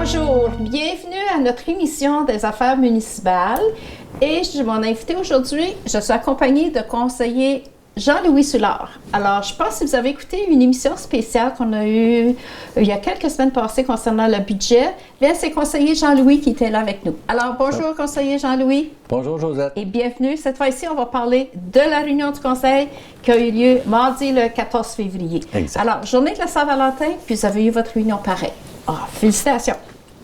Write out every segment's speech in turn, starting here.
Bonjour, bienvenue à notre émission des affaires municipales. Et mon invité aujourd'hui, je suis accompagnée de conseiller Jean-Louis Soulard. Alors, je pense que vous avez écouté une émission spéciale qu'on a eue il y a quelques semaines passées concernant le budget. Bien, c'est conseiller Jean-Louis qui était là avec nous. Alors, bonjour, conseiller Jean-Louis. Bonjour, Josette. Et bienvenue. Cette fois-ci, on va parler de la réunion du conseil qui a eu lieu mardi le 14 février. Exact. Alors, journée de la Saint-Valentin, puis vous avez eu votre réunion pareil. Ah, félicitations.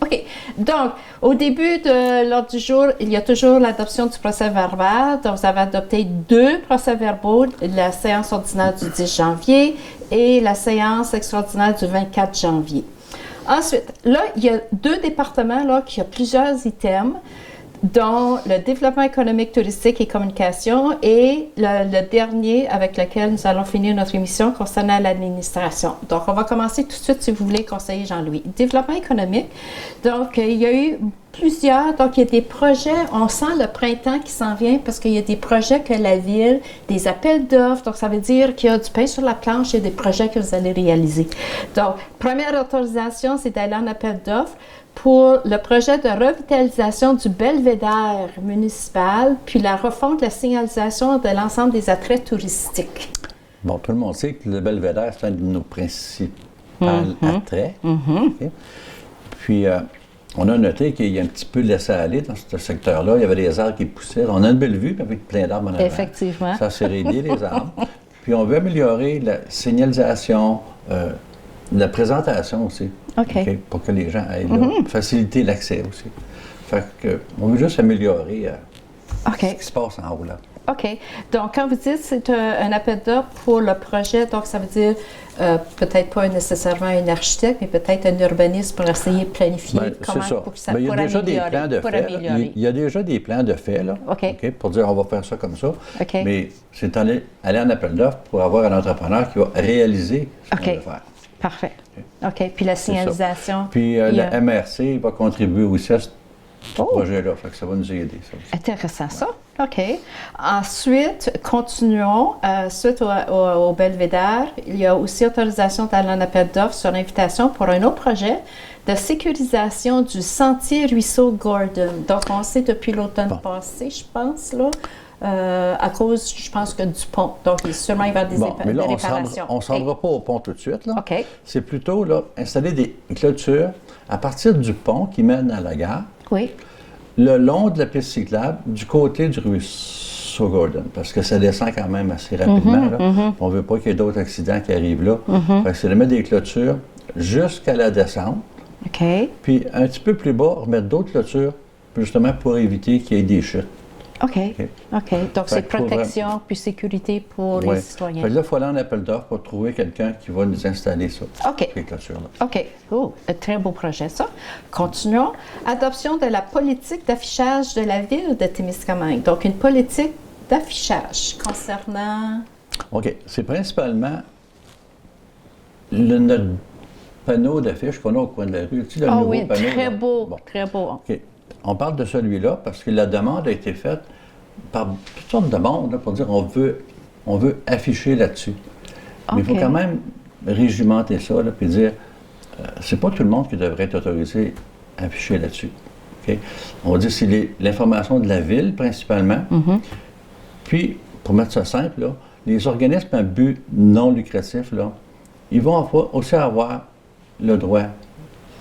OK. Donc, au début de l'ordre du jour, il y a toujours l'adoption du procès-verbal. Donc, vous avez adopté 2 procès-verbaux, la séance ordinaire du 10 janvier et la séance extraordinaire du 24 janvier. Ensuite, là, il y a 2 départements là, qui ont plusieurs items, dont le développement économique, touristique et communication et le dernier avec lequel nous allons finir notre émission concernant l'administration. Donc, on va commencer tout de suite, si vous voulez, conseiller Jean-Louis. Développement économique, donc, il y a eu plusieurs, donc il y a des projets, on sent le printemps qui s'en vient parce qu'il y a des projets que la ville, des appels d'offres, donc ça veut dire qu'il y a du pain sur la planche et des projets que vous allez réaliser. Donc, première autorisation, c'est d'aller en appel d'offres pour le projet de revitalisation du belvédère municipal, puis la refonte de la signalisation de l'ensemble des attraits touristiques. Bon, tout le monde sait que le belvédère, c'est un de nos principaux attraits. Okay. Puis, on a noté qu'il y a un petit peu laissé aller dans ce secteur-là. Il y avait des arbres qui poussaient. On a une belle vue avec plein d'arbres en avant. Effectivement. Ça s'est réglé, les arbres. Puis, on veut améliorer la signalisation, la présentation aussi. OK. Pour que les gens aillent là, faciliter l'accès aussi. Fait que, on veut juste améliorer ce qui se passe en haut là. OK. Donc, quand vous dites que c'est un appel d'offres pour le projet, donc ça veut dire peut-être pas nécessairement un architecte, mais peut-être un urbaniste pour essayer de planifier comment pour que ça il y a déjà des plans de fait. Il y a déjà des plans de fait là, pour dire on va faire ça comme ça. Mais c'est aller en appel d'offres pour avoir un entrepreneur qui va réaliser ce qu'on veut faire. Parfait. OK. Puis la signalisation. Puis la MRC va contribuer aussi à ce projet-là. Fait que ça va nous aider. Ça aussi. Intéressant, ça. OK. Ensuite, continuons. Suite au belvédère, il y a aussi autorisation d'aller en appel d'offres sur invitation pour un autre projet de sécurisation du sentier Ruisseau Gordon. Donc, on sait depuis l'automne passé, je pense, là. À cause, je pense, que du pont. Donc, sûrement, il va y avoir des réparations. On ne s'en va pas au pont tout de suite. Là. OK. C'est plutôt là, installer des clôtures à partir du pont qui mène à la gare, le long de la piste cyclable, du côté du Ruisseau Gordon, parce que ça descend quand même assez rapidement. On ne veut pas qu'il y ait d'autres accidents qui arrivent là. Fait que c'est de mettre des clôtures jusqu'à la descente. Puis, un petit peu plus bas, remettre d'autres clôtures, justement pour éviter qu'il y ait des chutes. OK. Donc, c'est protection puis sécurité pour les citoyens. Fait que là, il faut aller en appel d'offres pour trouver quelqu'un qui va nous installer ça. Ces clôtures-là. OK. Oh, un très beau projet, ça. Continuons. Adoption de la politique d'affichage de la ville de Témiscamingue. Donc, une politique d'affichage concernant... OK. C'est principalement notre panneau d'affiche qu'on a au coin de la rue. Tu sais, le nouveau panneau, très beau. Bon. Très beau. OK. On parle de celui-là parce que la demande a été faite par toutes sortes de monde là, pour dire on veut afficher là-dessus. Mais il faut quand même régimenter ça là, puis dire c'est pas tout le monde qui devrait être autorisé à afficher là-dessus. Okay? On va dire c'est l'information de la ville principalement. Puis, pour mettre ça simple, là, les organismes à but non lucratif, là, ils vont aussi avoir le droit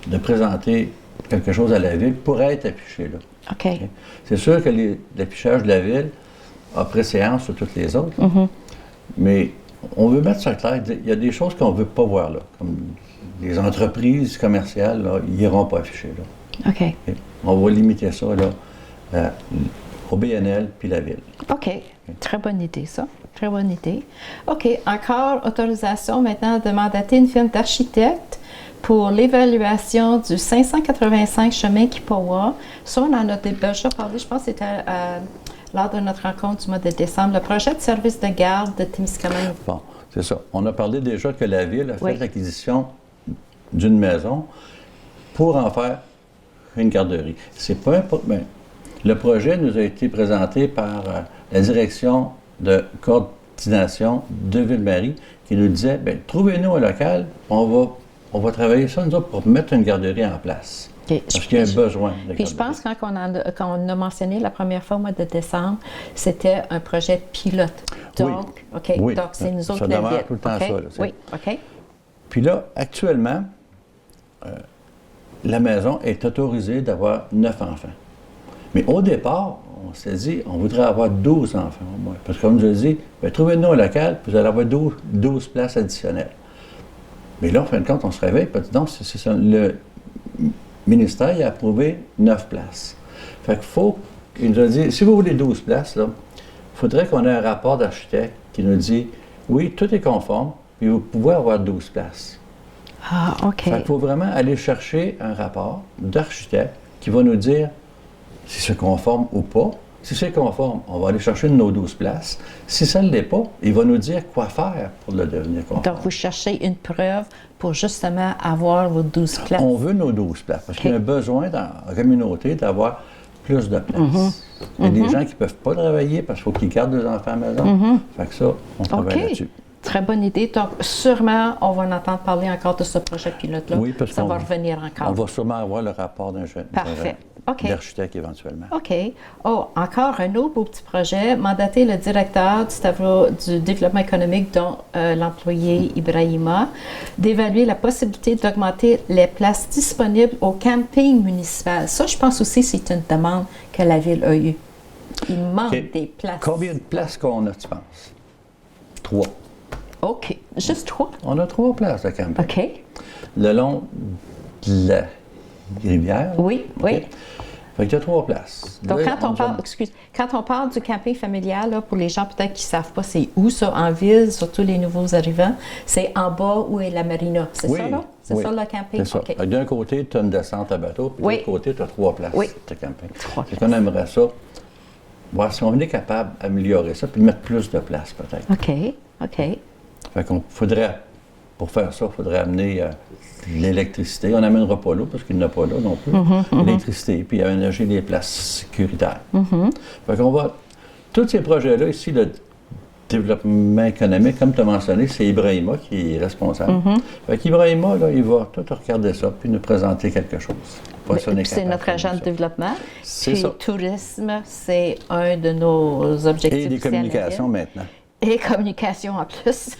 de présenter quelque chose à la ville pour être affiché là. OK. C'est sûr que l'affichage de la ville a préséance sur toutes les autres, mais on veut mettre ça clair. Il y a des choses qu'on ne veut pas voir là, comme les entreprises commerciales, là, ils n'iront pas afficher là. OK. On va limiter ça là, au BNL puis la ville. OK. Très bonne idée, ça. Très bonne idée. OK. Encore autorisation maintenant de mandater une firme d'architecte pour l'évaluation du 585 chemin Kipawa. Ça, on en a déjà parlé, je pense que c'était lors de notre rencontre du mois de décembre. Le projet de service de garde de Témiscamingue. Bon, c'est ça. On a parlé déjà que la ville a fait l'acquisition d'une maison pour en faire une garderie. C'est pas important. Le projet nous a été présenté par la direction de coordination de Ville-Marie qui nous disait, trouvez-nous un local, on va travailler ça, nous autres, pour mettre une garderie en place. Parce qu'il y a un besoin de Puis je pense que quand on a mentionné la première fois au mois de décembre, c'était un projet pilote. Donc, oui. Donc c'est nous autres ça la demeure ville. tout le temps ça. Là, oui, OK. Puis là, actuellement, la maison est autorisée d'avoir 9 enfants. Mais au départ, on s'est dit, on voudrait avoir 12 enfants au moins. Parce que comme je le dis, trouvez-nous un local, puis vous allez avoir 12 places additionnelles. Mais là, en fin de compte, on se réveille, puis non, c'est ça. Le ministère il a approuvé 9 places. Fait qu'il faut, il nous a dit, si vous voulez 12 places, il faudrait qu'on ait un rapport d'architecte qui nous dit, oui, tout est conforme, puis vous pouvez avoir 12 places. Ah, OK. Fait qu'il faut vraiment aller chercher un rapport d'architecte qui va nous dire si c'est conforme ou pas. Si c'est conforme, on va aller chercher nos 12 places. Si ça ne l'est pas, il va nous dire quoi faire pour le devenir conforme. Donc, vous cherchez une preuve pour justement avoir vos 12 places. On veut nos 12 places parce qu'il y a un besoin dans la communauté d'avoir plus de places. Il y a des gens qui ne peuvent pas travailler parce qu'il faut qu'ils gardent leurs enfants à la maison. Fait que ça, on travaille là-dessus. Très bonne idée. Donc, sûrement, on va en entendre parler encore de ce projet pilote-là. Oui, parce ça va revenir encore. On va sûrement avoir le rapport d'un jeune d'architecte éventuellement. OK. Oh, encore un autre beau petit projet, mandater le directeur du tableau du développement économique, dont l'employé Ibrahima, d'évaluer la possibilité d'augmenter les places disponibles au camping municipal. Ça, je pense aussi, c'est une demande que la Ville a eue. Il manque des places. Combien de places qu'on a, tu penses? 3. OK. Juste 3? On a 3 places de camping. OK. Le long de la rivière. Oui, oui. Fait qu'il y a 3 places. Donc, quand on parle du camping familial, là, pour les gens peut-être qui ne savent pas c'est où ça, en ville, surtout les nouveaux arrivants, c'est en bas où est la marina. C'est ça, là? C'est ça, le camping? C'est ça. Okay. D'un côté, tu as une descente à bateau, puis de l'autre côté, tu as 3 places de camping. C'est qu'on aimerait ça, voir si on est capable d'améliorer ça, puis mettre plus de place, peut-être. OK, OK. Fait qu'on faudrait, pour faire ça, il faudrait amener l'électricité. On n'amènera pas l'eau, parce qu'il n'y en a pas là non plus. L'électricité, puis aménager des places sécuritaires. Fait qu'on va... Tous ces projets-là, ici, le développement économique, comme tu as mentionné, c'est Ibrahima qui est responsable. Fait qu'Ibrahima, là, il va tout regarder ça, puis nous présenter quelque chose. C'est notre agent de développement. C'est ça. Le tourisme, c'est un de nos objectifs. Et les communications maintenant. Et communication en plus.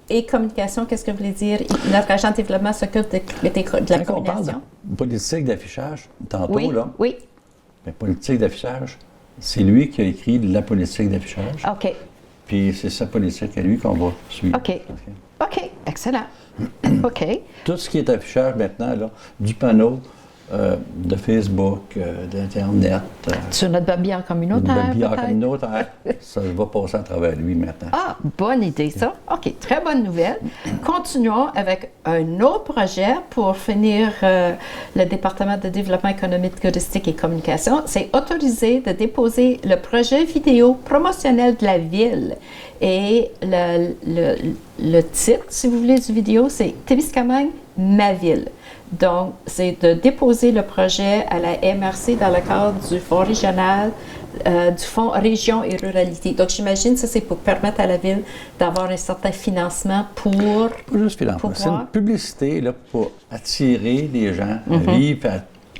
Et communication, qu'est-ce que vous voulez dire? Notre agent de développement s'occupe de la communication. Quand on parle de politique d'affichage, tantôt, là, oui. Mais politique d'affichage, c'est lui qui a écrit la politique d'affichage. OK. Puis c'est sa politique à lui qu'on va suivre. OK. Excellent. OK. Tout ce qui est affichage maintenant, là, du panneau, de Facebook, d'Internet. Sur notre babillard communautaire. Notre babillard communautaire, ça va passer à travers lui maintenant. Ah, bonne idée, ça. OK, très bonne nouvelle. Continuons avec un autre projet pour finir le département de développement économique, touristique et communication. C'est autorisé de déposer le projet vidéo promotionnel de la ville. Et le titre, si vous voulez, du vidéo, c'est Témiscamingue, ma ville. Donc, c'est de déposer le projet à la MRC dans le cadre du Fonds régional, du Fonds Région et Ruralité. Donc, j'imagine que ça, c'est pour permettre à la Ville d'avoir un certain financement pour... Pas juste financement, c'est une publicité là, pour attirer les gens à vivre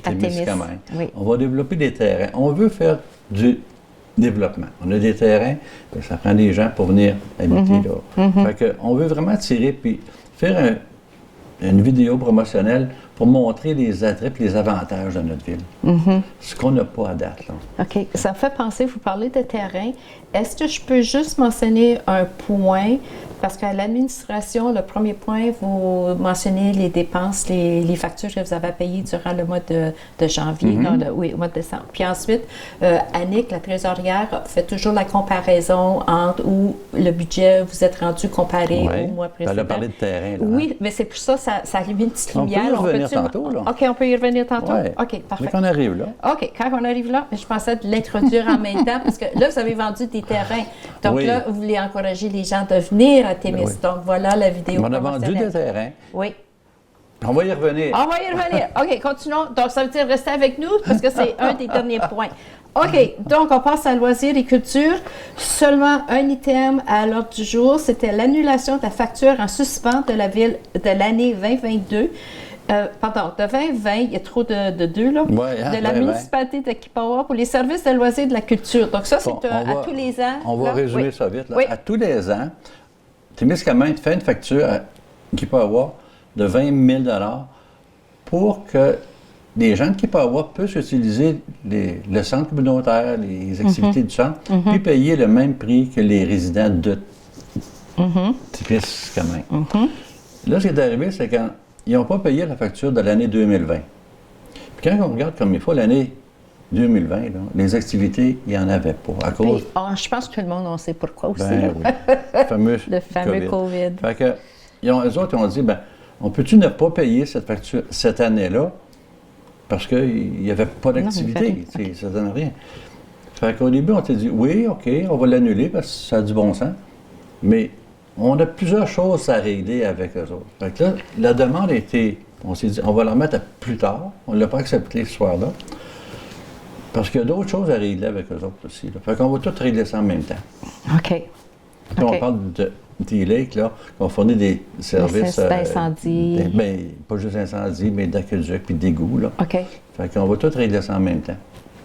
à Témiscamingue. Oui. On va développer des terrains. On veut faire du développement. On a des terrains, ça prend des gens pour venir habiter là. Fait que, on veut vraiment attirer, puis faire une vidéo promotionnelle pour montrer les attraits et les avantages de notre ville. Ce qu'on n'a pas à date. Là. OK. Ça me fait penser, vous parlez de terrain. Est-ce que je peux juste mentionner un point? Parce qu'à l'administration, le premier point, vous mentionnez les dépenses, les factures que vous avez payées durant le mois de janvier, oui, au mois de décembre. Puis ensuite, Annick, la trésorière, fait toujours la comparaison entre où le budget vous êtes rendu comparé au mois précédent. Elle a parlé de terrain. Là, oui, mais c'est pour ça, ça allume une petite lumière. On peut y revenir tantôt. Là. OK, on peut y revenir tantôt? Ouais. OK, parfait. Dès qu'on arrive là. OK, quand on arrive là, je pensais de l'introduire en même temps, parce que là, vous avez vendu des terrains. Donc là, vous voulez encourager les gens de venir à Témis. Donc voilà la vidéo. On a vendu des terrains. Oui. On va y revenir. On va y revenir. OK, continuons. Donc, ça veut dire rester avec nous, parce que c'est un des derniers points. OK, donc on passe à loisirs et culture. Seulement un item à l'ordre du jour, c'était l'annulation de la facture en suspens de la ville de l'année 2022. Pardon, de 2020, il y a trop de deux, là. Ouais, hein, de la 2020. municipalité de Kippawa pour les services de loisirs et de la culture. Donc, ça, c'est Bon, à tous les ans. On va là. résumer Oui. ça vite. Là. Oui. À tous les ans, Témiscamingue fait une facture qui peut avoir de 20 000 pour que les gens de Kippawa puissent utiliser le centre communautaire, les activités du centre, puis payer le même prix que les résidents de Témiscamingue. Là, ce qui est arrivé, c'est qu'ils n'ont pas payé la facture de l'année 2020. Puis quand on regarde comme il faut l'année 2020, là, les activités, il n'y en avait pas. À cause. Puis, je pense que tout le monde en sait pourquoi aussi. Ben là. oui, Le fameux COVID. Fait que, eux autres, ils ont dit, ben, on peut-tu ne pas payer cette facture cette année-là parce qu'il n'y avait pas d'activité, ça ne donne rien. Fait qu'au début, on s'est dit, oui, OK, on va l'annuler parce que ça a du bon sens, mais on a plusieurs choses à régler avec eux autres. Fait que là, la demande était, on s'est dit, on va la remettre à plus tard, on ne l'a pas accepté ce soir-là, parce qu'il y a d'autres choses à régler avec eux autres aussi. Là. Fait qu'on va tout régler ça en même temps. OK. Puis on parle de T-Lake, là, on fournit des services... d'incendie. Pas juste incendie, mais d'aqueduc puis d'égout, là. OK. Fait qu'on va tout régler ça en même temps.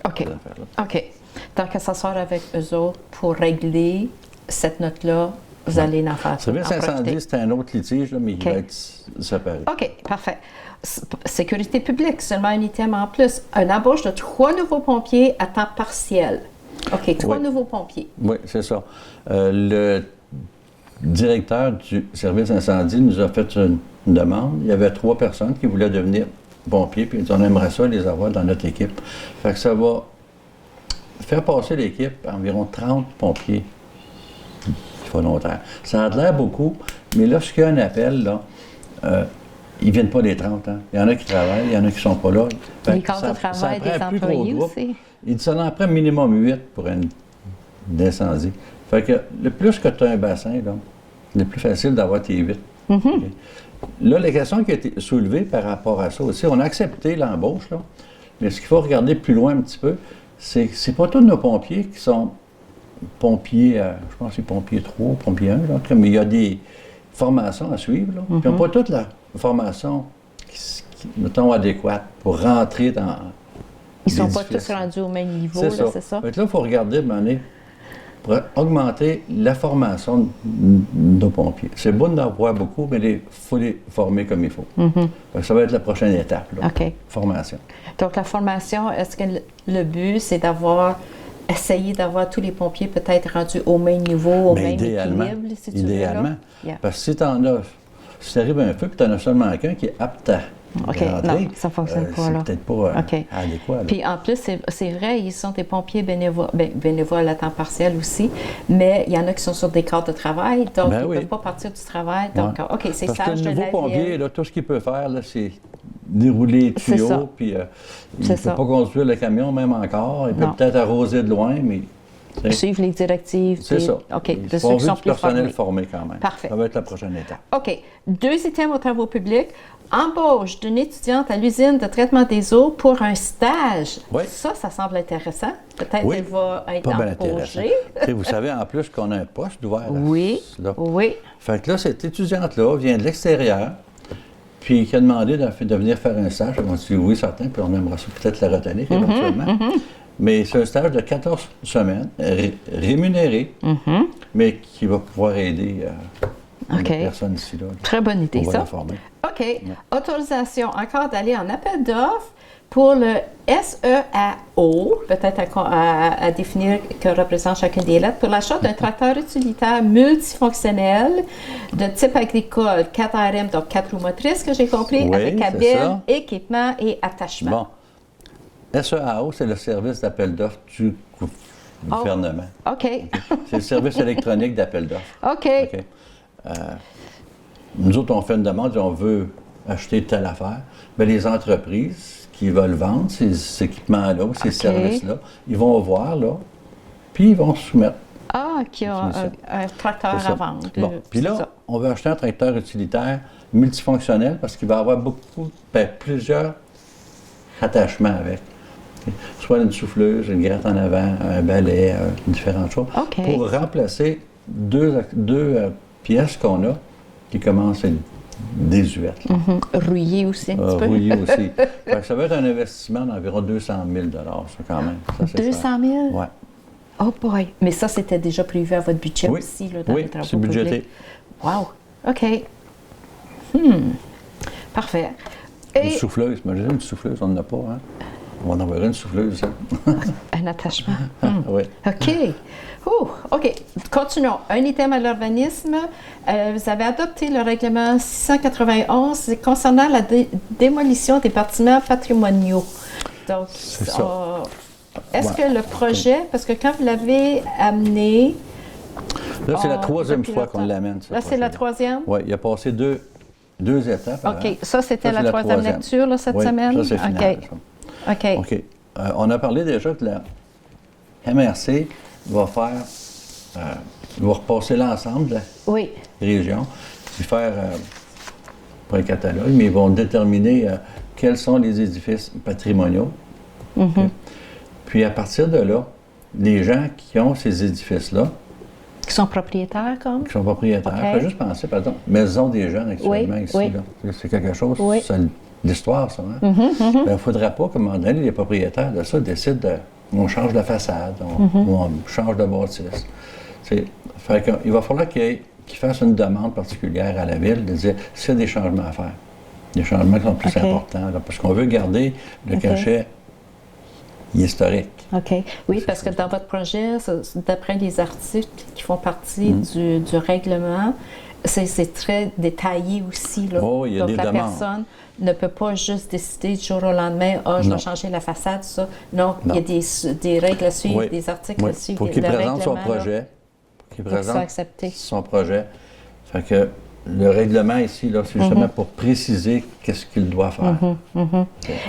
OK. Ces affaires-là. OK. Donc, à s'asseoir avec eux autres pour régler cette note-là, vous allez en faire. Le service incendie, c'est un autre litige, là, mais il va être séparé. OK, parfait. Sécurité publique, seulement un item en plus. Une embauche de 3 nouveaux pompiers à temps partiel. OK, 3 nouveaux pompiers. Oui, c'est ça. Le directeur du service incendie nous a fait une demande. Il y avait 3 personnes qui voulaient devenir pompiers, puis on aimerait ça les avoir dans notre équipe. Fait que ça va faire passer l'équipe à environ 30 pompiers volontaires. Ça a l'air beaucoup, mais lorsqu'il y a un appel, là, ils ne viennent pas des 30 ans. Il y en a qui travaillent, il y en a qui ne sont pas là. Les corps de travail des employés aussi. Il dit ça en prend minimum 8 pour un incendie. Fait que le plus que tu as un bassin, là, le plus facile d'avoir tes 8. Okay. Là, la question qui a été soulevée par rapport à ça aussi, on a accepté l'embauche, là, mais ce qu'il faut regarder plus loin un petit peu, c'est que ce n'est pas tous nos pompiers qui sont pompiers, je pense que c'est pompier 3, pompier 1, là, mais il y a des formations à suivre, là, puis ils n'ont pas toute la formation mettons, adéquate pour rentrer dans... Ils ne sont pas tous rendus au même niveau, c'est ça? Fait que là, il faut regarder, pour augmenter la formation de nos pompiers. C'est bon d'en avoir beaucoup, mais il faut les former comme il faut. Fait que ça va être la prochaine étape, là. OK. Formation. Donc, la formation, est-ce que le but, c'est essayer d'avoir tous les pompiers peut-être rendus au même niveau, au même équilibre, si tu veux? Idéalement. Parce que si tu arrives à un feu et tu en as seulement qu'un qui est apte à OK, rentrer, non, ça ne fonctionne pas, là. C'est peut-être pas adéquat. Là. Puis en plus, c'est vrai, ils sont des pompiers bénévoles à temps partiel aussi, mais il y en a qui sont sur des cadres de travail, donc ils ne peuvent pas partir du travail. Donc, OK, c'est sage de la Parce que le nouveau pompier, ville. là, tout ce qu'il peut faire, là, c'est dérouler les tuyaux, puis il ne peut pas conduire le camion même encore. Il peut peut-être arroser de loin, mais... Suivre les directives. C'est ça. OK, de ceux qui sont plus personnel formé quand même. Parfait. Ça va être la prochaine étape. OK. 2 items aux travaux publics. Embauche d'une étudiante à l'usine de traitement des eaux pour un stage. Oui. Ça semble intéressant. Peut-être qu'elle va être embauchée. Vous savez, en plus, qu'on a un poste d'ouvert. Oui. Là. Oui. Fait que là, cette étudiante-là vient de l'extérieur, puis qui a demandé de venir faire un stage. On dit oui, certain, puis on aimerait peut-être la retenir éventuellement. Mais c'est un stage de 14 semaines, rémunéré, mais qui va pouvoir aider les personnes ici. Là, très bonne idée, ça. Former. OK. Ouais. Autorisation encore d'aller en appel d'offres pour le SEAO, peut-être à définir que représente chacune des lettres, pour l'achat d'un tracteur utilitaire multifonctionnel de type agricole 4RM, donc 4 roues motrices, que j'ai compris, avec cabine, équipement et attachement. Bon. SEAO, c'est le service d'appel d'offres du gouvernement. OK. C'est le service électronique d'appel d'offres. OK. Nous autres, on fait une demande, on veut acheter telle affaire. Bien, les entreprises qui veulent vendre ces équipements-là ou ces services-là, ils vont voir, là, puis ils vont soumettre. Qui a un tracteur à vendre. Bon. Puis là, on veut acheter un tracteur utilitaire multifonctionnel parce qu'il va avoir plusieurs attachements avec. Soit une souffleuse, une gratte en avant, un balai, différentes choses, pour remplacer deux pièces qu'on a qui commencent à être désuète. Là. Rouillé aussi un petit peu. Rouillé aussi. Fait que ça va être un investissement d'environ 200 000 ça, quand même. Ça, c'est 200 000? Oui. Oh boy! Mais ça, c'était déjà prévu à votre budget Oui. aussi, là, dans Oui, les travaux c'est budgété. publics. Wow! OK. Parfait. Une souffleuse. Imagine une souffleuse, on n'en a pas, hein? On va en avoir une souffleuse, hein? Un attachement. Oui. OK. OK. Continuons. Un item à l'urbanisme. Vous avez adopté le règlement 691 concernant la démolition des bâtiments patrimoniaux. Donc, C'est ça. Est-ce que le projet, parce que quand vous l'avez amené... Là, c'est la troisième depuis fois longtemps. qu'on l'amène. Là, c'est la troisième? Oui, il a passé deux étapes. OK. Ça, c'était Ça, la troisième lecture, là, cette oui, semaine? Ça, c'est final. OK. Ça. OK. OK. On a parlé déjà que la MRC va faire, va repasser l'ensemble de la Oui. région, puis faire, pas un catalogue, mais ils vont déterminer quels sont les édifices patrimoniaux. OK? Puis à partir de là, les gens qui ont ces édifices-là, Qui sont propriétaires, comme? qui sont propriétaires, OK. faut juste penser, par exemple, Maison des gens actuellement Oui, ici, oui. là. C'est quelque chose, Oui. c'est l'histoire, ça. Hein? Il ne faudrait pas qu'à un moment donné, les propriétaires de ça décident on change la façade, ou on change de bâtisse. Il va falloir qu'ils fassent une demande particulière à la ville de dire s'il y a des changements à faire. Des changements qui sont plus OK. importants, là, parce qu'on veut garder le cachet historique. OK. Oui, parce que dans votre projet, d'après les articles qui font partie du règlement, c'est très détaillé aussi. Là. Oh, il y a Donc, des la demandes. personne ne peut pas juste décider du jour au lendemain, je Non. vais changer la façade, ça. Non, Non. il y a des règles à suivre, Oui. des articles Oui. à suivre. Faut qu'il le présente son règlement, là. projet. Faut qu'il Faut qu'il soit présente accepté. son projet. Fait que le règlement ici, là, c'est justement pour préciser qu'est-ce qu'il doit faire.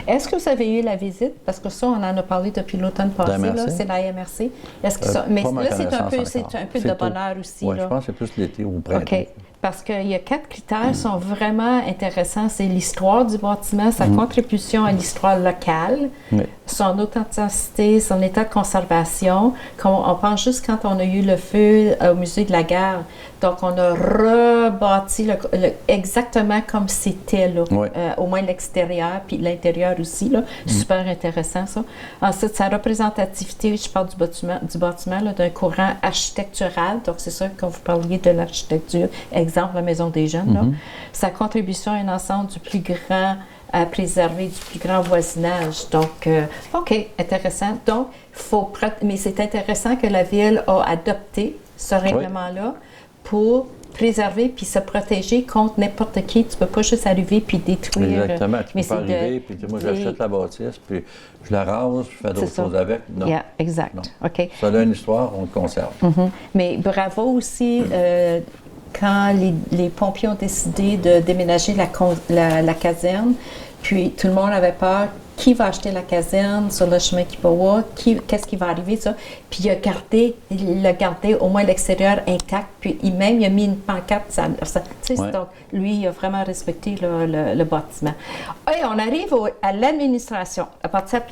Est-ce que vous avez eu la visite? Parce que ça, on en a parlé depuis l'automne passé, MRC? là, c'est la MRC. Est-ce que ça... Mais pas ma là, c'est un peu, connaissance c'est encore. un peu C'est de tôt. bonheur aussi. Oui, là. je pense que c'est plus l'été ou au printemps. OK. Parce qu'il y a 4 critères qui sont vraiment intéressants. C'est l'histoire du bâtiment, sa contribution à l'histoire locale, Oui. son authenticité, son état de conservation. Comme on pense juste quand on a eu le feu au musée de la Gare. Donc, on a rebâti exactement comme c'était, là. Oui. Au moins l'extérieur, puis l'intérieur aussi. Là. Super intéressant, ça. Ensuite, sa représentativité, je parle du bâtiment là, d'un courant architectural. Donc, c'est ça quand vous parliez de l'architecture. Exemple, la Maison des Jeunes. Là. Sa contribution à un ensemble du plus grand à préserver du plus grand voisinage. Donc, OK, intéressant. Donc, mais c'est intéressant que la Ville a adopté ce règlement-là pour préserver puis se protéger contre n'importe qui. Tu ne peux pas juste arriver puis détruire. Exactement. Tu mais peux pas c'est arriver, puis moi, j'achète la bâtisse, puis je la rase, je fais d'autres ça. choses avec. Non. Yeah, exact. Non. OK. Ça a une histoire, on le conserve. Mais bravo aussi quand les pompiers ont décidé de déménager la caserne, puis tout le monde avait peur. Qui va acheter la caserne sur le chemin Kipawa? Qu'est-ce qui va arriver, ça? Puis il a gardé au moins l'extérieur intact, puis il a mis une pancarte. Donc, lui, il a vraiment respecté le bâtiment. Et on arrive à l'administration. À partir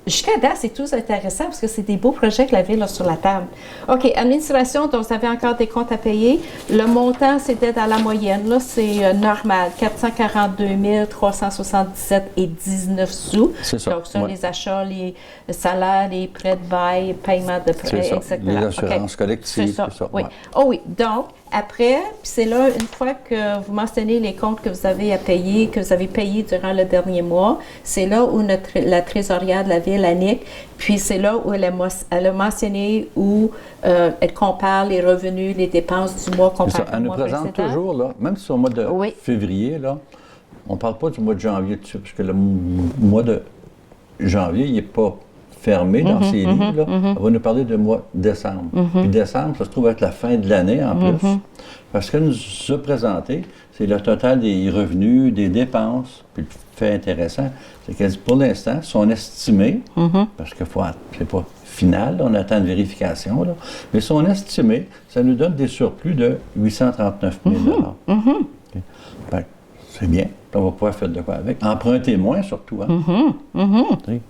jusqu'à date, c'est tout intéressant parce que c'est des beaux projets que la Ville a sur la table. OK, administration, donc vous avez encore des comptes à payer. Le montant, c'était dans la moyenne. Là, c'est normal. 442 377,19 sous. C'est ça. Donc, ça, les achats, les salaires, les prêts de bail, paiement de prêts, C'est ça. exactement. Les assurances collectives, C'est ça. tout ça. Oui. Ouais. Oh oui. Donc, après, puis c'est là, une fois que vous mentionnez les comptes que vous avez à payer, que vous avez payés durant le dernier mois, c'est là où la trésorière de la Ville, Annick, puis c'est là où elle a mentionné où elle compare les revenus, les dépenses du mois comparé Elle au nous mois présente précédent. toujours, là, même si c'est au mois de février, là, on ne parle pas du mois de janvier dessus, parce que le mois de janvier, il n'est pas fermé dans ses livres. Là. Elle va nous parler du mois de décembre. Puis décembre, ça se trouve être la fin de l'année en plus. Parce qu'elle nous a présenté, c'est le total des revenus, des dépenses. Puis le fait intéressant, c'est qu'elle dit pour l'instant, sont estimés, parce que c'est pas final, là, on attend une vérification, là, mais sont estimés, ça nous donne des surplus de 839 000 Okay. Ben, c'est bien, on va pouvoir faire de quoi avec. Emprunter moins surtout. Hein?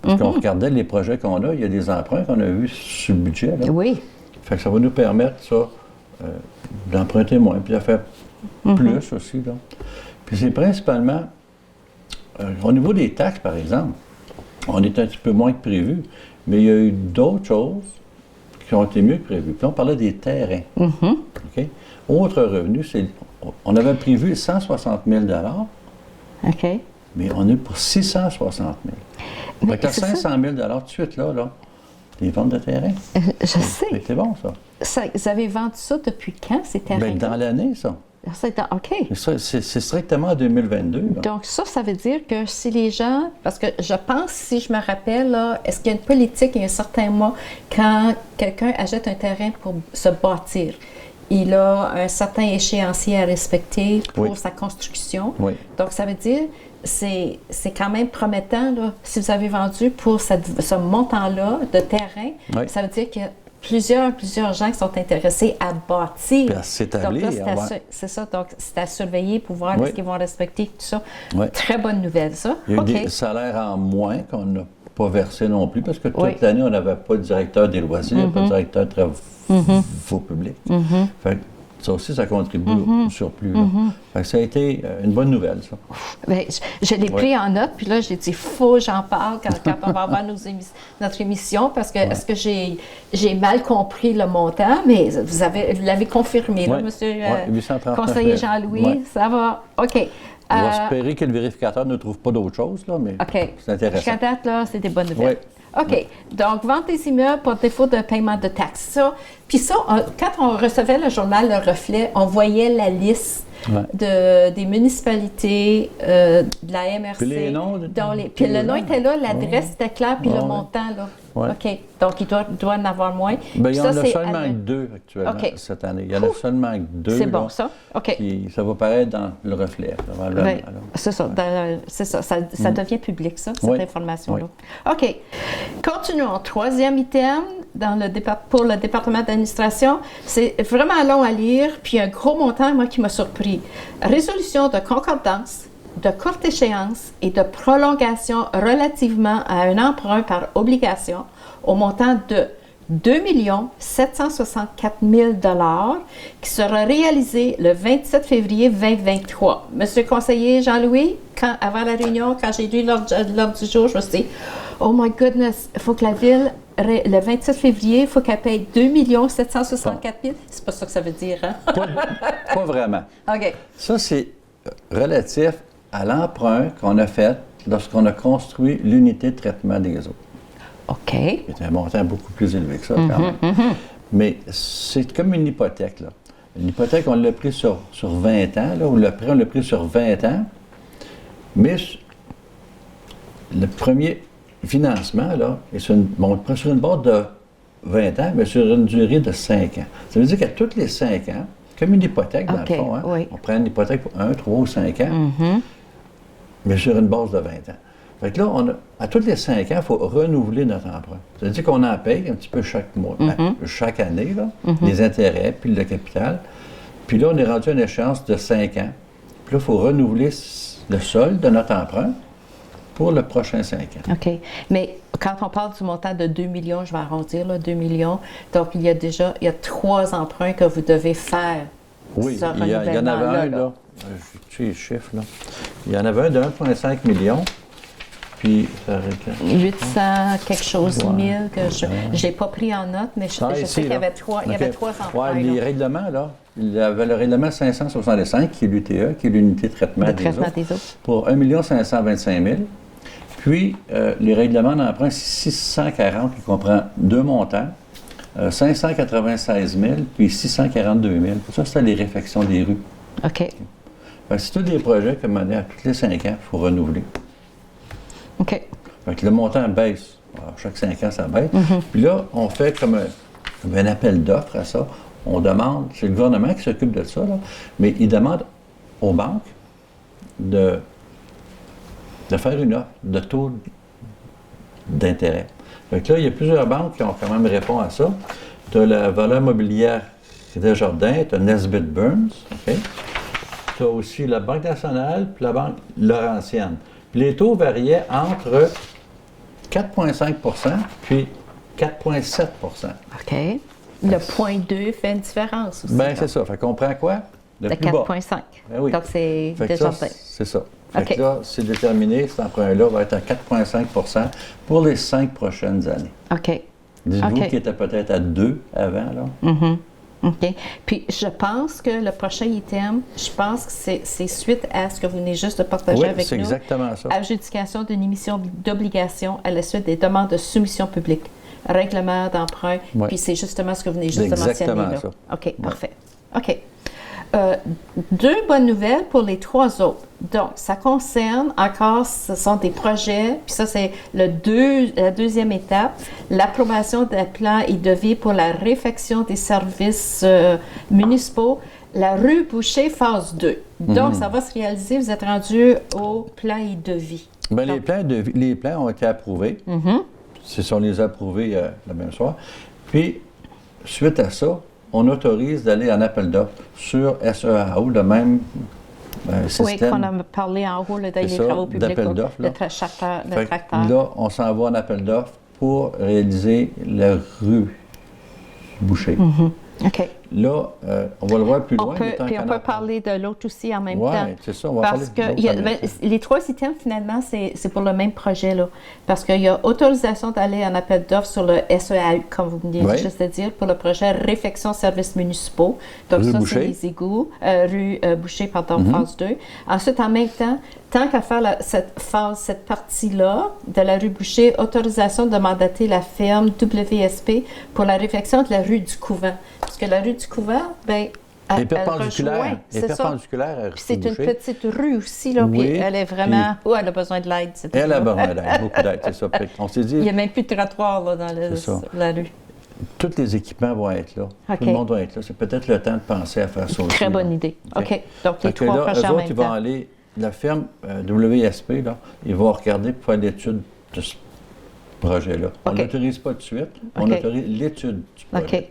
Parce qu'on regardait les projets qu'on a, il y a des emprunts qu'on a vus sur le budget. Là. Oui. Fait que ça va nous permettre, ça, d'emprunter moins, puis de faire plus aussi. Là. Puis c'est principalement, au niveau des taxes, par exemple, on est un petit peu moins que prévu, mais il y a eu d'autres choses qui ont été mieux que prévu. Puis on parlait des terrains. OK? Autre revenu, on avait prévu 160 000 OK. mais on est pour 660 000 Fait que 500 000 tout de suite, là, des ventes de terrain. Je sais. C'est bon, ça. Vous avez vendu ça depuis quand, ces terrains? Bien, dans l'année, ça. OK. C'est strictement en 2022. Là. Donc, ça veut dire que si les gens, parce que je pense, si je me rappelle, là, est-ce qu'il y a une politique, il y a un certain mois, quand quelqu'un achète un terrain pour se bâtir, il a un certain échéancier à respecter pour sa construction. Oui. Donc, ça veut dire, c'est quand même promettant, là, si vous avez vendu pour ce montant-là de terrain, ça veut dire qu'il y a plusieurs gens qui sont intéressés à bâtir. Puis à s'établir. Donc là, c'est ça. Donc, c'est à surveiller pour voir est-ce qu'ils vont respecter tout ça. Très bonne nouvelle, ça. Il y a eu des salaires en moins qu'on n'a pas versé non plus, parce que toute l'année, on n'avait pas de directeur des loisirs, pas de directeur de travaux publics. Fait que ça aussi, ça contribue au surplus. Fait que ça a été une bonne nouvelle, ça. Bien, je l'ai pris en note, puis là, j'ai dit, faut que j'en parle quand on va avoir notre émission, parce que est-ce que j'ai mal compris le montant, mais vous l'avez confirmé, là, monsieur conseiller Jean-Louis, ça va. OK. On va espérer que le vérificateur ne trouve pas d'autre chose, là, mais c'est intéressant. Jusqu'à date, là, c'est des bonnes nouvelles. OK. Donc, vente des immeubles pour défaut de paiement de taxes. Puis ça, quand on recevait le journal Le Reflet, on voyait la liste des municipalités, de la MRC. Puis les noms. Puis le nom était là, l'adresse était claire, puis le montant, là. OK. Donc, il doit en avoir moins. Bien, il y en a seulement que 2 actuellement cette année. Il y en a seulement que 2. C'est bon, ça. OK. Puis ça va paraître dans le reflet. C'est ça. Ça devient public, ça, cette information-là. OK. Continuons. Troisième item pour le département d'administration. C'est vraiment long à lire, puis un gros montant, moi, qui m'a surpris. Résolution de concordance de courte échéance et de prolongation relativement à un emprunt par obligation au montant de 2 764 000 qui sera réalisé le 27 février 2023. Monsieur le conseiller Jean-Louis, avant la réunion, quand j'ai lu l'ordre du jour, je me suis dit, oh my goodness, il faut que la Ville, le 27 février, il faut qu'elle paye 2 764 000. C'est pas ça que ça veut dire, hein? Pas vraiment. OK. Ça, c'est relatif à l'emprunt qu'on a fait lorsqu'on a construit l'unité de traitement des eaux. OK. C'est un montant beaucoup plus élevé que ça, quand même. Mais c'est comme une hypothèque, là. Une hypothèque, on l'a pris sur 20 ans, là, ou le prêt, on l'a pris sur 20 ans. Mais le premier financement, là, est sur une base de 20 ans, mais sur une durée de 5 ans. Ça veut dire qu'à tous les 5 ans, comme une hypothèque, dans le fond, hein, on prend une hypothèque pour 1, 3 ou 5 ans, mais sur une base de 20 ans. Fait que là, à tous les 5 ans, il faut renouveler notre emprunt. C'est-à-dire qu'on en paye un petit peu chaque mois, chaque année, là, les intérêts, puis le capital. Puis là, on est rendu à une échéance de 5 ans. Puis là, il faut renouveler le solde de notre emprunt pour le prochain 5 ans. OK. Mais quand on parle du montant de 2 millions, je vais arrondir, là, 2 millions, donc il y a 3 emprunts que vous devez faire. Oui, il y en avait un, là. Je tue les chiffres, là. Il y en avait un de 1,5 million. Puis, 800 quelque chose, 1000, que je n'ai pas pris en note, mais je sais qu'il y avait 3 emprunts. Oui, les règlements, là, il y avait le règlement 565, qui est l'UTE, qui est l'unité de traitement des eaux, pour 1 525 000. Puis, les règlements d'emprunt, c'est 640, qui comprend 2 montants, 596 000, puis 642 000. Ça, c'était les réfections des rues. OK. C'est tous des projets que, à tous les 5 ans, il faut renouveler. OK. Fait que le montant baisse. Alors, chaque 5 ans, ça baisse. Puis là, on fait comme un appel d'offres à ça. On demande, c'est le gouvernement qui s'occupe de ça, là, mais il demande aux banques de faire une offre de taux d'intérêt. Fait que là, il y a plusieurs banques qui ont quand même répondu à ça. Tu as la valeur mobilière Desjardins, tu as Nesbitt Burns, OK? Tu as aussi la Banque nationale puis la Banque Laurentienne. Puis les taux variaient entre 4,5 puis 4,7 OK. Le 0,2 fait une différence aussi. Bien, c'est ça. Fait qu'on prend quoi? Le de plus bas. 4,5. Ben oui. Donc, c'est Fait que déjà ça, bien. c'est ça. Fait OK. que là, c'est déterminé, cet emprunt-là va être à 4,5 pour les 5 prochaines années. OK. Dites-vous OK. qu'il était peut-être à 2 avant, là. OK. Puis, je pense que le prochain item, je pense que c'est suite à ce que vous venez juste de partager Oui, avec c'est nous. exactement ça. Adjudication d'une émission d'obligation à la suite des demandes de soumission publique. Règlement d'emprunt. Oui. Puis, c'est justement ce que vous venez juste de Exactement mentionner. Là. ça. OK, parfait. OK. Deux bonnes nouvelles pour les trois autres. Donc, ça concerne encore, ce sont des projets, puis ça, c'est la deuxième étape, l'approbation des plans et devis pour la réfection des services municipaux, la rue Boucher, phase 2. Donc, ça va se réaliser, vous êtes rendu au plan et devis. Bien, les plans ont été approuvés. Ce sont les approuvés le même soir. Puis, suite à ça, on autorise d'aller en appel d'offres sur SEAO, le même système. Oui, qu'on a parlé en haut, là, dans les travaux publics, d'appel d'offres, le tracteur. Là, on s'en va en appel d'offres pour réaliser la rue Boucher. OK. Là, on va le voir plus loin. Puis on peut parler de l'autre aussi en même temps. Oui, c'est ça. On va Parce parler que de l'autre. les trois items, finalement, c'est pour le même projet. Là. Parce qu'il y a autorisation d'aller en appel d'offres sur le SEAU, comme vous venez juste de dire, pour le projet réfection services municipaux. Donc, rue ça, Boucher. c'est les égouts. Rue Boucher, pardon, phase 2. Ensuite, en même temps, tant qu'à faire cette partie-là de la rue Boucher, autorisation de mandater la firme WSP pour la réfection de la rue du Couvent. Parce que la rue du Couvent, bien, elle perpendiculaire. c'est perpendiculaire à rue puis c'est une Boucher. petite rue aussi, là, Oui, puis elle est vraiment... puis- elle a besoin de l'aide, cette Elle a rue-là. besoin d'aide, beaucoup d'aide, c'est ça. Fait on s'est dit, Il n'y a même plus de trottoir là, dans C'est ça. la rue. tous les équipements vont être là. OK. Tout le monde va être là. C'est peut-être le temps de penser à faire ça aussi. Très bonne là. idée. OK. Donc, les Fait que trois là, prochains eux en autres, même ils vont temps. aller, la firme WSP, là, ils vont regarder pour faire l'étude de ce projet-là. On OK. n'autorise pas tout de suite, on OK. autorise l'étude du projet. OK.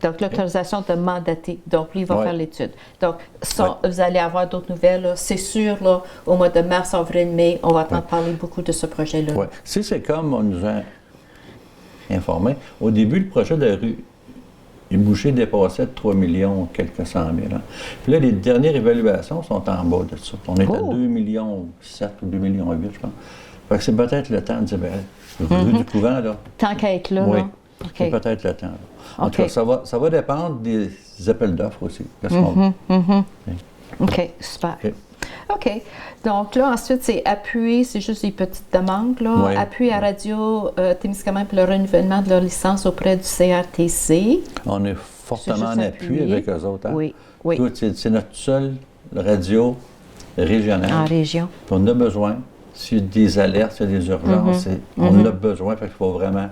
Donc, l'autorisation de mandater. Donc, lui, il va Ouais. faire l'étude. Donc, ça, vous allez avoir d'autres nouvelles. Là. C'est sûr, là, au mois de mars, avril, mai, on va entendre parler beaucoup de ce projet-là. Ouais. Si c'est comme on nous a informé, au début, le projet de rue Boucher dépassait de 3 millions, quelques 100 000. Hein. Puis là, les dernières évaluations sont en bas de ça. On est à 2 millions 7 ou 2 millions 8, je pense. Fait que c'est peut-être le temps de dire, rue du Couvent, là. Tant qu'à être là, Oui, là. c'est OK. peut-être le temps. Là. En OK. tout cas, ça va dépendre des appels d'offres aussi. Qu'est-ce qu'on OK, super. OK. OK. Donc là, ensuite, c'est appui, c'est juste des petites demandes, là. Ouais. Appui à Radio Témiscamingue pour le renouvellement de leur licence auprès du CRTC. On est C'est fortement juste en appui appuyé. avec eux autres. Hein? Oui, oui. Tout, c'est notre seule radio régionale. En région. Puis on a besoin. S'il y a des alertes, s'il y a des urgences, on en a besoin. Fait qu'il faut vraiment.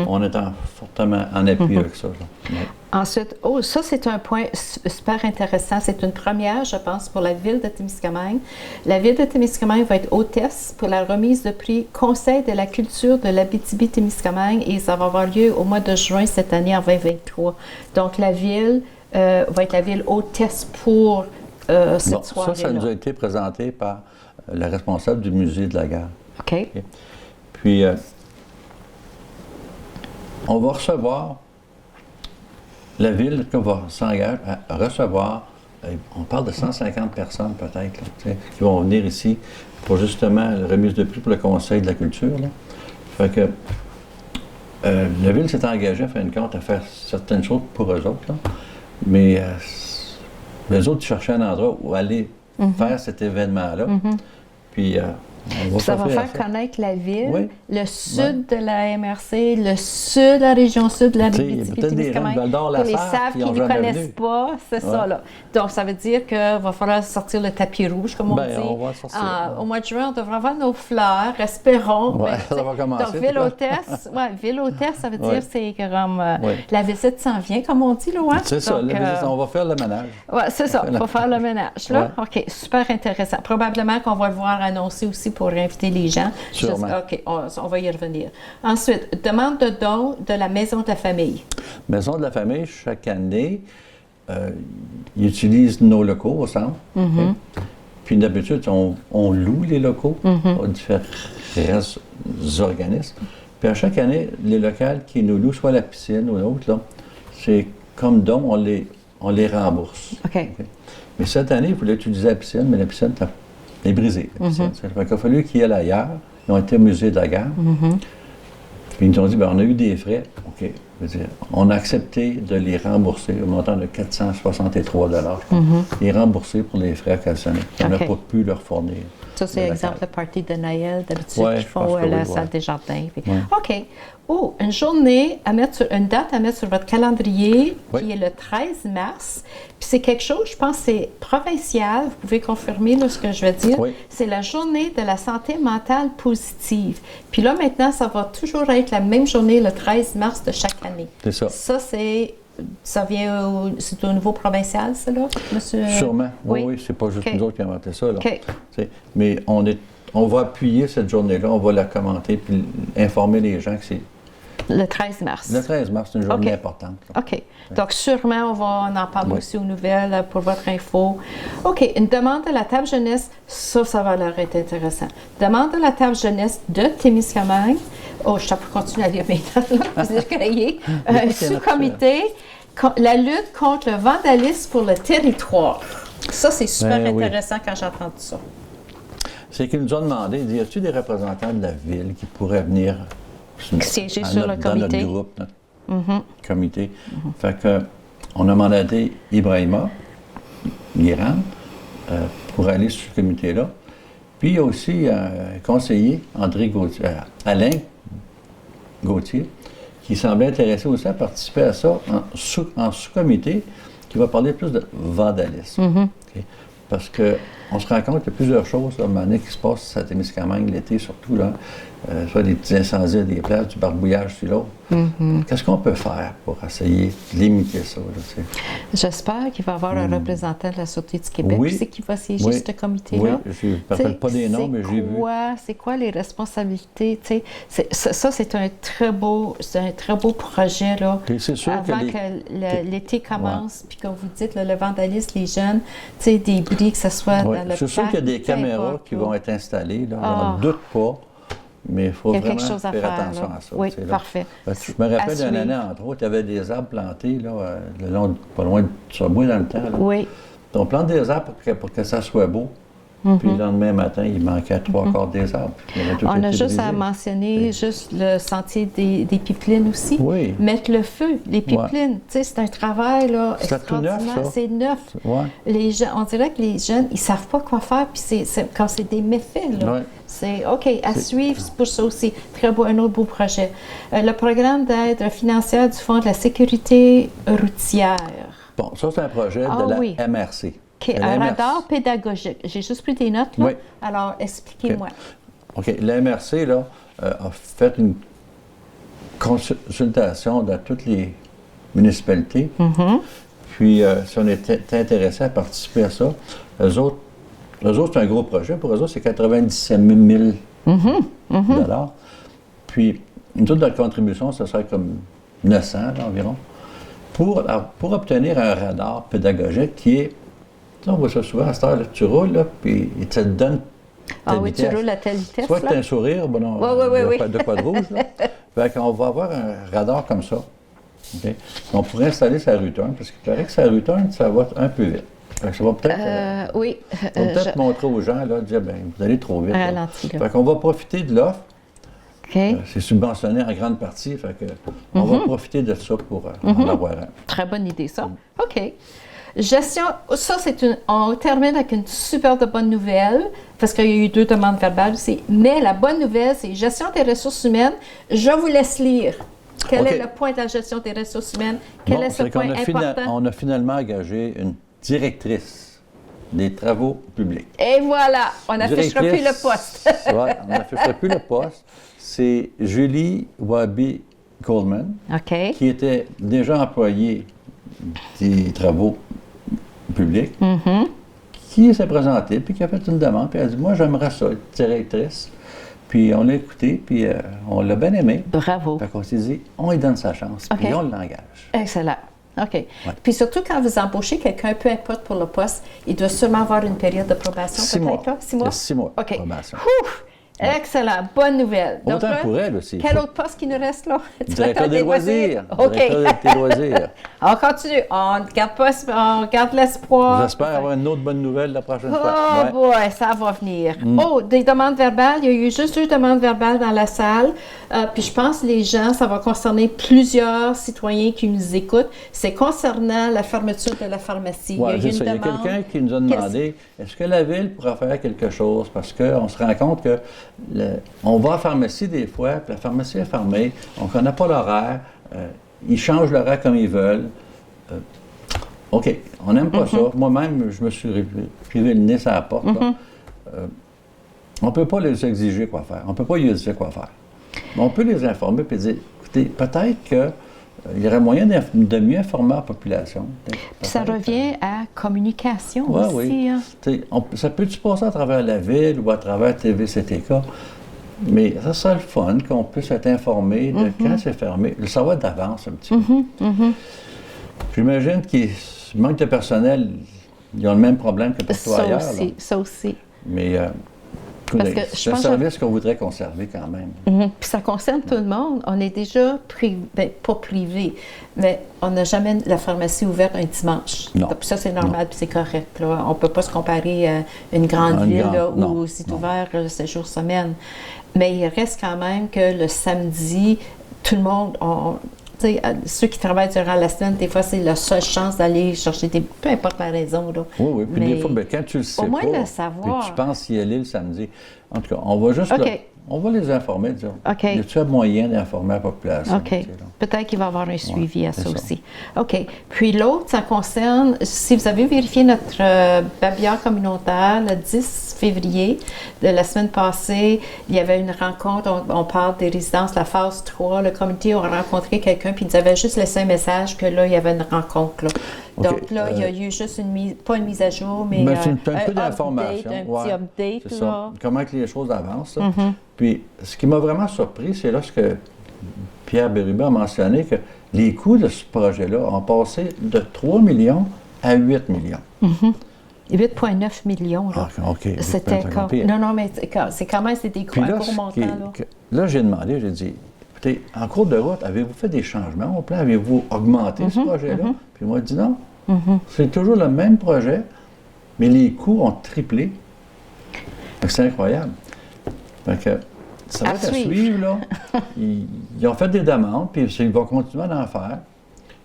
On est fortement en appui avec ça. Là. Ouais. Ensuite, ça, c'est un point super intéressant. C'est une première, je pense, pour la Ville de Témiscamingue. La Ville de Témiscamingue va être hôtesse pour la remise de prix Conseil de la culture de l'Abitibi-Témiscamingue et ça va avoir lieu au mois de juin cette année, en 2023. Donc, la Ville va être la Ville hôtesse pour cette Bon, soirée-là. ça nous a été présenté par la responsable du musée de la gare. OK. Puis, on va recevoir, la ville va s'engager à recevoir, on parle de 150 personnes peut-être, là, tu sais, qui vont venir ici pour justement la remise de prix pour le Conseil de la culture. Là. Fait que la ville s'est engagée, à fin de compte, à faire certaines choses pour eux autres, là. Mais les autres cherchaient un endroit où aller faire cet événement-là. Puis, on va Ça va s'offrir à faire connaître la ville, Oui. le sud de la MRC, le sud de la région sud de la Tu sais, il y a peut-être des gens de Val-d'Or, Pour les Lassar savent qui qui ont ne jamais connaissent venu. pas, c'est ça là. Donc, ça veut dire qu'il va falloir sortir le tapis rouge, comme on Ben, dit. on va sortir. Au mois de juin, on devrait avoir nos fleurs, espérons. Ouais, Ben, ça va commencer, Donc, c'est ville quoi? hôtesse, ville hôtesse, ça veut dire Ouais. c'est comme Ouais. la visite s'en vient, comme on dit, là, ouais. C'est ça, Donc, la visite, on va faire le ménage. oui, c'est ça. Il faut faire le ménage. Là. OK, super intéressant. Probablement qu'on va le voir annoncé aussi pour inviter les gens. Sûrement. OK, on va y revenir. Ensuite, demande de don de la Maison de la famille. Maison de la famille, chaque année, ils utilisent nos locaux au centre. OK? Puis d'habitude, on loue les locaux aux différents organismes. Puis à chaque année, les locales qui nous louent, soit la piscine ou l'autre, là, c'est comme don, on les rembourse. OK. OK? Mais cette année, ils voulaient utiliser la piscine, mais la piscine est brisée. La piscine. Il a fallu qu'ils aillent ailleurs. Ils ont été au musée de la gare. Puis ils nous ont dit, on a eu des frais. OK. Je veux dire, on a accepté de les rembourser au montant de 463 $, je pense. Les rembourser pour les frais occasionnels. On n'a pas pu leur fournir. Ça, c'est exemple le party de Noël, d'habitude, Ouais, qu'ils font à la salle des jardins. Puis, Ouais. OK. Oh, une journée à mettre une date à mettre sur votre calendrier, Oui. qui est le 13 mars. Puis c'est quelque chose, je pense, c'est provincial. Vous pouvez confirmer là, ce que je vais dire. Oui. C'est la journée de la santé mentale positive. Puis là, maintenant, ça va toujours être la même journée, le 13 mars de chaque année. C'est ça. Ça vient c'est au niveau provincial, ça, là, monsieur? Sûrement. Oui, Oui. C'est pas juste OK. nous autres qui avons inventé ça. Là. OK. Mais on va appuyer cette journée-là, on va la commenter puis informer les gens que c'est Le 13 mars. le 13 mars, c'est une journée OK. importante. Là. OK. Donc, sûrement, on en parle Oui. aussi aux nouvelles pour votre info. OK. Une demande de la table jeunesse, ça va leur être intéressant. Demande de la table jeunesse de Témiscamingue. Oh, je peux continuer à lire mes notes, là, vous écriez. Un sous-comité, la lutte contre le vandalisme pour le territoire. Ça, c'est super Ben oui. intéressant quand j'entends ça. C'est qu'ils nous ont demandé, y a-t-il des représentants de la ville qui pourraient venir Siéger sur le dans notre comité. groupe, notre comité. Fait que on a mandaté Ibrahima Guérin pour aller sur ce comité-là. Puis il y a aussi un conseiller, Alain Gauthier, qui semblait intéressé aussi à participer à ça en sous-comité qui va parler plus de vandalisme. OK? Parce qu'on se rend compte qu'il y a plusieurs choses à un moment donné qui se passent à Témiscamingue l'été, surtout, là, soit des petits incendies à des places, du barbouillage sur l'autre. Qu'est-ce qu'on peut faire pour essayer de limiter ça? Là, J'espère qu'il va y avoir un représentant de la Sûreté du Québec. Oui. C'est qui va siéger Oui. ce comité-là? Oui, je ne me rappelle pas des noms, mais j'ai vu. C'est quoi les responsabilités? Ça, c'est un très beau projet là, Et c'est sûr avant que l'été commence. Puis comme vous dites, là, le vandalisme, les jeunes, des bris, que ce soit Oui. dans le C'est sûr qu'il y a des caméras qui vont être installées, là, j'en doute pas, mais il faut Il y a vraiment quelque chose à faire faire, attention là. à ça. Oui, tu sais, là. parfait. Parce que je me rappelle d'une année, entre autres, il y avait des arbres plantés, là, le long, pas loin de Subway dans le temps. Là. Oui. On plante des arbres pour que ça soit beau. Puis le lendemain matin, il manquait 3/4 des arbres. On a juste à mentionner juste le sentier des pipelines aussi. Oui. Mettre le feu, les pipelines. C'est un travail là, C'est tout neuf, extraordinaire. ça. C'est neuf. Ouais. Les gens, on dirait que les jeunes, ils ne savent pas quoi faire, puis quand c'est des méfaits, là. Ouais. C'est OK, à suivre c'est pour ça aussi. Très beau, un autre beau projet. Le programme d'aide financière du Fonds de la sécurité routière. Bon, ça, c'est un projet Ah de la oui. MRC. OK, La un MRC. radar pédagogique. J'ai juste pris des notes, là. Oui. Alors, expliquez-moi. OK. La MRC, là, a fait une consultation dans toutes les municipalités. Puis, si on était intéressé à participer à ça, eux autres, c'est un gros projet. Pour eux autres, c'est 97 000 $. Puis, nous autres, notre contribution, ça serait comme 900 là, environ, pour obtenir un radar pédagogique qui est, tu sais, on voit ça souvent à cette heure, là, tu roules, là, puis il te donne Ah telle oui, vitesse. tu roules à telle vitesse, Soit que tu as là? un sourire, bon, non, Oui. de quoi de rouge, là. Fait qu'on va avoir un radar comme ça. OK? On pourrait installer sa return, parce qu'il paraît que sa return, ça va un peu vite. Fait que ça va peut-être Oui. ça va peut-être montrer aux gens, là, dire, ben, vous allez trop vite. là. Ralenti, là. Fait qu'on va profiter de l'offre. OK. C'est subventionné en grande partie, fait que on va profiter de ça pour en avoir un. Très bonne idée, ça. OK. Gestion, ça, on termine avec une super de bonne nouvelle, parce qu'il y a eu 2 demandes verbales aussi. Mais la bonne nouvelle, c'est gestion des ressources humaines. Je vous laisse lire. Quel OK. est le point de la gestion des ressources humaines? Quel Bon, est ce c'est qu'on point important? on a finalement engagé une directrice des travaux publics. Et voilà, on n'affichera plus le poste. Oui, on n'affichera plus le poste. C'est Julie Wabi Coleman, OK. qui était déjà employée des travaux publics, qui s'est présentée, puis qui a fait une demande, puis elle a dit, moi, j'aimerais ça, être directrice. Puis on l'a écouté, puis on l'a bien aimé. Bravo. Fait qu'on s'est dit, on lui donne sa chance, OK. puis on l'engage. Excellent. OK. Puis surtout, quand vous embauchez quelqu'un, peu importe pour le poste, il doit sûrement avoir une période de probation, 6 mois. peut-être, là? 6 Il y mois? a 6 mois de OK. probation. Ouf! Excellent. Bonne nouvelle. Donc, Autant là, pour elle aussi. quel autre poste qui nous reste là? Directeur des loisirs. OK. Directeur des loisirs. On continue. On garde l'espoir. J'espère avoir une autre bonne nouvelle la prochaine fois. Oh Ouais. boy, ça va venir. Oh, des demandes verbales. Il y a eu juste 2 demandes verbales dans la salle. Puis je pense que les gens, ça va concerner plusieurs citoyens qui nous écoutent. C'est concernant la fermeture de la pharmacie. Ouais, il y a eu c'est ça. Il y a quelqu'un qui nous a demandé est-ce que la ville pourrait faire quelque chose? Parce qu'on se rend compte que on va à la pharmacie des fois, puis la pharmacie est fermée, on ne connaît pas l'horaire, ils changent l'horaire comme ils veulent. OK, on n'aime pas ça. Moi-même, je me suis privé le nez sur la porte. Là. On ne peut pas les exiger quoi faire. On ne peut pas lui dire quoi faire. Mais on peut les informer et dire, écoutez, peut-être que il y aurait moyen de mieux informer la population. Puis ça revient à communication ouais, aussi. Oui. Hein? Ça peut-tu passer à travers la ville ou à travers TVCTK? Mais ça serait le fun qu'on puisse être informé de quand c'est fermé, le savoir d'avance un petit peu. J'imagine qu'il manque de personnel, ils ont le même problème que partout ailleurs. Ça aussi. Mais c'est un service qu'on voudrait conserver quand même. Puis ça concerne tout le monde. On est déjà pas privé, mais on n'a jamais la pharmacie ouverte un dimanche. Non. Puis ça, c'est normal, puis c'est correct. Là. On ne peut pas se comparer à une grande ville là, où c'est ouvert 7 jours semaine. Mais il reste quand même que le samedi, tout le monde... ceux qui travaillent durant la semaine, des fois, c'est la seule chance d'aller chercher peu importe la raison. Là. Oui. Puis des fois, quand tu le sais au moins pas, le savoir. puis tu penses y aller le samedi. En tout cas, on va juste on va les informer, disons. OK. Y a-t-il moyen d'informer la population? OK. Peut-être qu'il va y avoir un suivi à ça aussi. OK. Puis l'autre, ça concerne, si vous avez vérifié notre babillard communautaire, le 10 février de la semaine passée, il y avait une rencontre, on parle des résidences, la phase 3, le comité a rencontré quelqu'un, puis ils nous avaient juste laissé un message que là, il y avait une rencontre. Là. Okay. Donc là, il y a eu juste pas une mise à jour, mais un peu d'information. Un petit update. C'est là. ça. Comment que les choses avancent. Puis, ce qui m'a vraiment surpris, c'est lorsque Pierre Bérubé a mentionné que les coûts de ce projet-là ont passé de 3 millions à 8 millions. 8,9 millions. Là. Ah, OK. C'était non, mais c'est quand même des coûts à court montant. Là, j'ai demandé, j'ai dit, écoutez, en cours de route, avez-vous fait des changements au plan? Avez-vous augmenté ce projet-là? Puis il m'a dit non. C'est toujours le même projet, mais les coûts ont triplé. C'est incroyable. Donc, ça va être à suivre, là. Ils ont fait des demandes, puis ils vont continuer à en faire.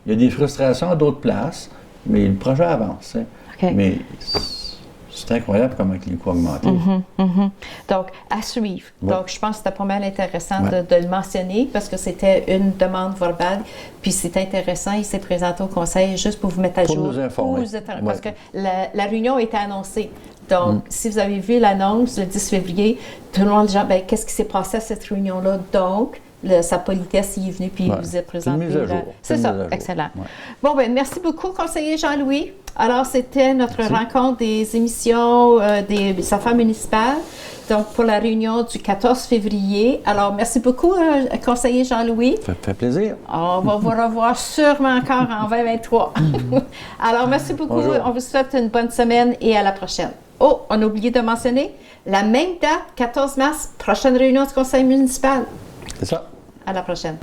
Il y a des frustrations à d'autres places, mais le projet avance. Hein. Okay. Mais c'est incroyable comment les coûts ont augmenté. Donc, à suivre. Ouais. Donc, je pense que c'était pas mal intéressant de le mentionner parce que c'était une demande verbale. Puis, c'est intéressant. Il s'est présenté au conseil juste pour vous mettre à jour. Pour nous informer. Parce que la réunion était annoncée. Donc, si vous avez vu l'annonce le 10 février, tout le monde dit « ben qu'est-ce qui s'est passé à cette réunion-là? » Donc, sa politesse y est venue, puis il vous est présenté. C'est ça, excellent. Ouais. Bon, ben merci beaucoup, conseiller Jean-Louis. Alors, c'était notre rencontre des émissions des affaires municipales, donc pour la réunion du 14 février. Alors, merci beaucoup, conseiller Jean-Louis. Ça fait plaisir. On va vous revoir sûrement encore en 2023. Alors, merci beaucoup. Bonjour. On vous souhaite une bonne semaine et à la prochaine. Oh, on a oublié de mentionner, la même date, 14 mars, prochaine réunion du conseil municipal. C'est ça. À la prochaine.